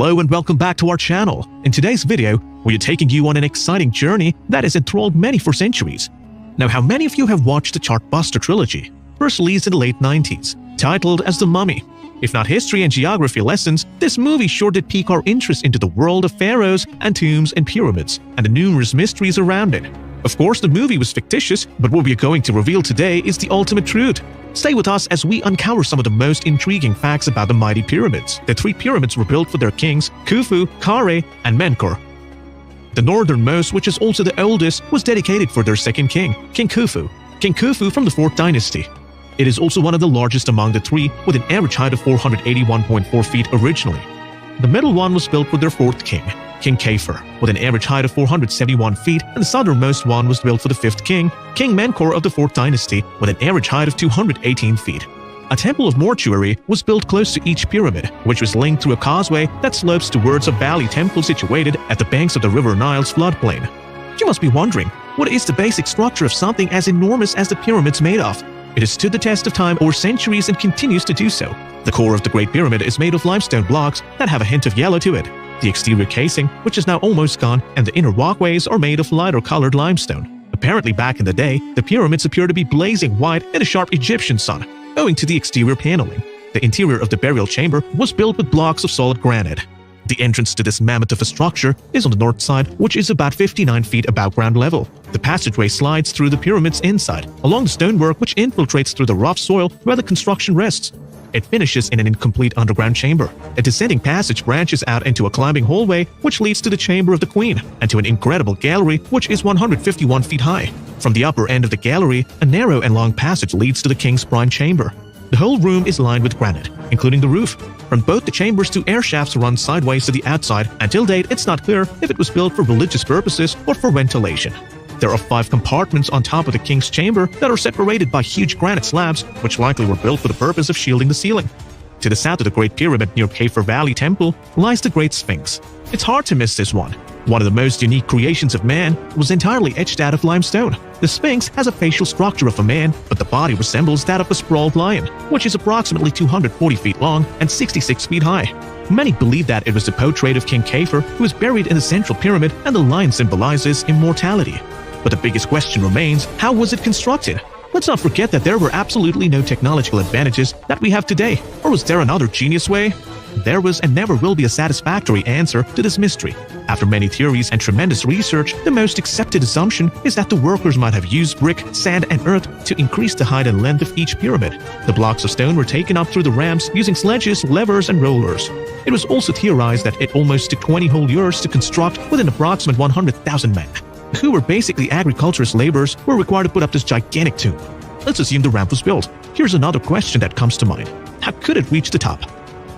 Hello and welcome back to our channel. In today's video, we are taking you on an exciting journey that has enthralled many for centuries. Now, how many of you have watched the Chartbuster trilogy, first released in the late 90s, titled as The Mummy? If not history and geography lessons, this movie sure did pique our interest into the world of pharaohs and tombs and pyramids, and the numerous mysteries around it. Of course, the movie was fictitious, but what we are going to reveal today is the ultimate truth. Stay with us as we uncover some of the most intriguing facts about the mighty pyramids. The three pyramids were built for their kings, Khufu, Khare, and Menkaure. The northernmost, which is also the oldest, was dedicated for their second king, King Khufu. King Khufu from the 4th dynasty. It is also one of the largest among the three, with an average height of 481.4 feet originally. The middle one was built for their 4th king, King Khafre, with an average height of 471 feet, and the southernmost one was built for the 5th king, King Menkaure of the 4th dynasty, with an average height of 218 feet. A temple of mortuary was built close to each pyramid, which was linked through a causeway that slopes towards a valley temple situated at the banks of the River Nile's floodplain. You must be wondering, what is the basic structure of something as enormous as the pyramids made of? It has stood the test of time over centuries and continues to do so. The core of the Great Pyramid is made of limestone blocks that have a hint of yellow to it. The exterior casing, which is now almost gone, and the inner walkways are made of lighter colored limestone. Apparently back in the day, the pyramids appear to be blazing white in a sharp Egyptian sun, owing to the exterior paneling. The interior of the burial chamber was built with blocks of solid granite. The entrance to this mammoth of a structure is on the north side, which is about 59 feet above ground level. The passageway slides through the pyramid's inside, along the stonework which infiltrates through the rough soil where the construction rests. It finishes in an incomplete underground chamber. A descending passage branches out into a climbing hallway which leads to the chamber of the queen, and to an incredible gallery which is 151 feet high. From the upper end of the gallery, a narrow and long passage leads to the king's prime chamber. The whole room is lined with granite, including the roof. From both the chambers, 2 air shafts run sideways to the outside. Until date, it's not clear if it was built for religious purposes or for ventilation. There are 5 compartments on top of the king's chamber that are separated by huge granite slabs, which likely were built for the purpose of shielding the ceiling. To the south of the Great Pyramid near Khafre Valley Temple lies the Great Sphinx. It's hard to miss this one. One of the most unique creations of man was entirely etched out of limestone. The Sphinx has a facial structure of a man, but the body resembles that of a sprawled lion, which is approximately 240 feet long and 66 feet high. Many believe that it was the portrait of King Khafre who is buried in the central pyramid, and the lion symbolizes immortality. But the biggest question remains, how was it constructed? Let's not forget that there were absolutely no technological advantages that we have today. Or was there another genius way? There was and never will be a satisfactory answer to this mystery. After many theories and tremendous research, the most accepted assumption is that the workers might have used brick, sand, and earth to increase the height and length of each pyramid. The blocks of stone were taken up through the ramps using sledges, levers, and rollers. It was also theorized that it almost took 20 whole years to construct with an approximate 100,000 men, who were basically agriculturist laborers, were required to put up this gigantic tomb. Let's assume the ramp was built. Here's another question that comes to mind. How could it reach the top?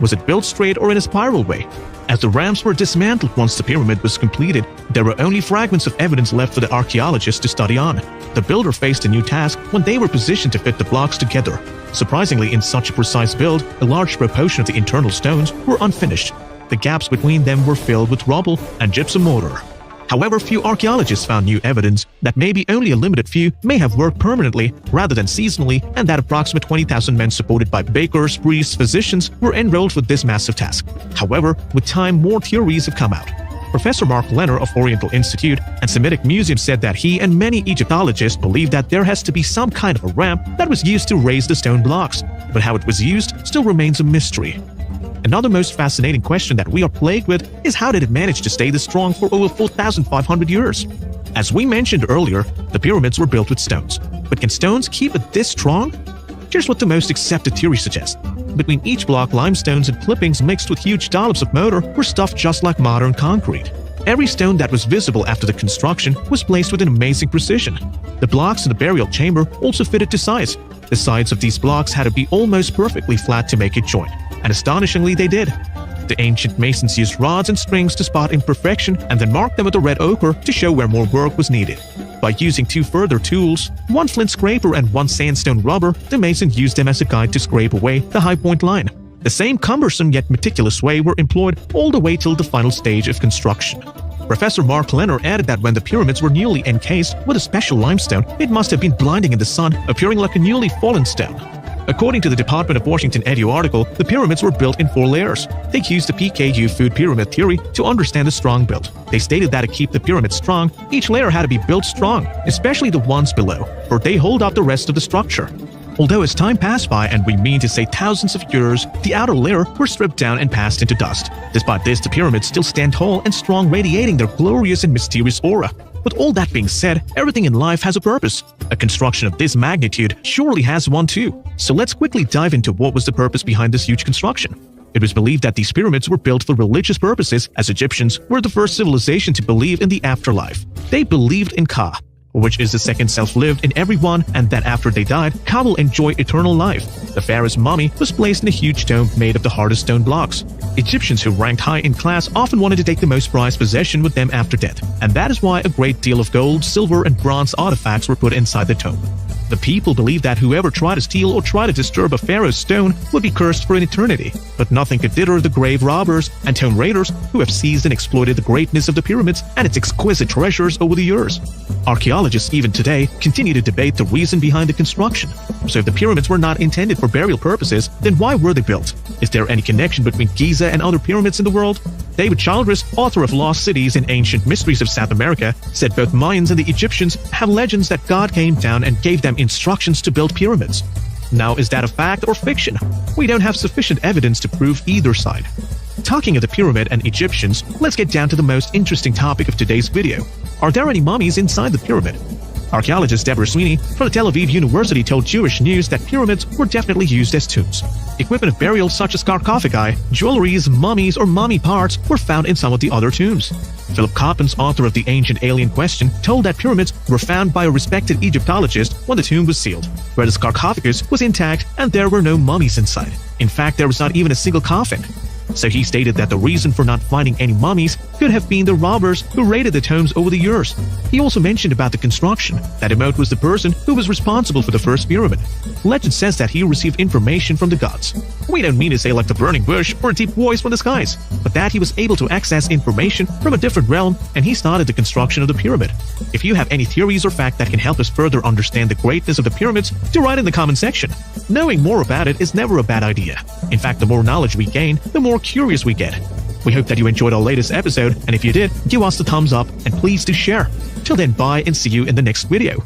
Was it built straight or in a spiral way? As the ramps were dismantled once the pyramid was completed, there were only fragments of evidence left for the archaeologists to study on. The builder faced a new task when they were positioned to fit the blocks together. Surprisingly, in such a precise build, a large proportion of the internal stones were unfinished. The gaps between them were filled with rubble and gypsum mortar. However, few archaeologists found new evidence that maybe only a limited few may have worked permanently rather than seasonally, and that approximate 20,000 men supported by bakers, priests, physicians were enrolled with this massive task. However, with time, more theories have come out. Professor Mark Lenner of Oriental Institute and Semitic Museum said that he and many Egyptologists believe that there has to be some kind of a ramp that was used to raise the stone blocks, but how it was used still remains a mystery. Another most fascinating question that we are plagued with is, how did it manage to stay this strong for over 4,500 years? As we mentioned earlier, the pyramids were built with stones. But can stones keep it this strong? Here's what the most accepted theory suggests. Between each block, limestones and clippings mixed with huge dollops of mortar were stuffed just like modern concrete. Every stone that was visible after the construction was placed with an amazing precision. The blocks in the burial chamber also fitted to size. The sides of these blocks had to be almost perfectly flat to make it joint. And astonishingly, they did. The ancient masons used rods and strings to spot imperfection and then marked them with a red ochre to show where more work was needed. By using 2 further tools, 1 flint scraper and 1 sandstone rubber, the masons used them as a guide to scrape away the high point line. The same cumbersome yet meticulous way were employed all the way till the final stage of construction. Professor Mark Lenner added that when the pyramids were newly encased with a special limestone, it must have been blinding in the sun, appearing like a newly fallen stone. According to the Department of Washington Edu article, the pyramids were built in 4 layers. They used the PKU food pyramid theory to understand the strong build. They stated that to keep the pyramid strong, each layer had to be built strong, especially the ones below, for they hold up the rest of the structure. Although as time passed by, and we mean to say thousands of years, the outer layer were stripped down and passed into dust. Despite this, the pyramids still stand tall and strong, radiating their glorious and mysterious aura. But all that being said, everything in life has a purpose. A construction of this magnitude surely has one too. So let's quickly dive into what was the purpose behind this huge construction. It was believed that these pyramids were built for religious purposes, as Egyptians were the first civilization to believe in the afterlife. They believed in Ka, which is the second self lived in everyone, and that after they died, Ka will enjoy eternal life. The pharaoh's mummy was placed in a huge dome made of the hardest stone blocks. Egyptians who ranked high in class often wanted to take the most prized possession with them after death, and that is why a great deal of gold, silver, and bronze artifacts were put inside the tomb. The people believed that whoever tried to steal or tried to disturb a pharaoh's stone would be cursed for an eternity. But nothing could deter the grave robbers and tomb raiders who have seized and exploited the greatness of the pyramids and its exquisite treasures over the years. Archaeologists even today continue to debate the reason behind the construction. So if the pyramids were not intended for burial purposes, then why were they built? Is there any connection between Giza and other pyramids in the world? David Childress, author of Lost Cities and Ancient Mysteries of South America, said both Mayans and the Egyptians have legends that God came down and gave them instructions to build pyramids. Now, is that a fact or fiction? We don't have sufficient evidence to prove either side. Talking of the pyramid and Egyptians, let's get down to the most interesting topic of today's video. Are there any mummies inside the pyramid? Archaeologist Deborah Sweeney from the Tel Aviv University told Jewish News that pyramids were definitely used as tombs. Equipment of burial such as sarcophagi, jewelries, mummies, or mummy parts were found in some of the other tombs. Philip Coppens, author of The Ancient Alien Question, told that pyramids were found by a respected Egyptologist when the tomb was sealed, where the sarcophagus was intact and there were no mummies inside. In fact, there was not even a single coffin. So he stated that the reason for not finding any mummies could have been the robbers who raided the tombs over the years. He also mentioned about the construction, that Imhotep was the person who was responsible for the first pyramid. Legend says that he received information from the gods. We don't mean to say like the burning bush or a deep voice from the skies, but that he was able to access information from a different realm and he started the construction of the pyramid. If you have any theories or fact that can help us further understand the greatness of the pyramids, do write in the comment section. Knowing more about it is never a bad idea. In fact, the more knowledge we gain, the more curious we get. We hope that you enjoyed our latest episode, and if you did, give us the thumbs up and please do share. Till then, bye and see you in the next video.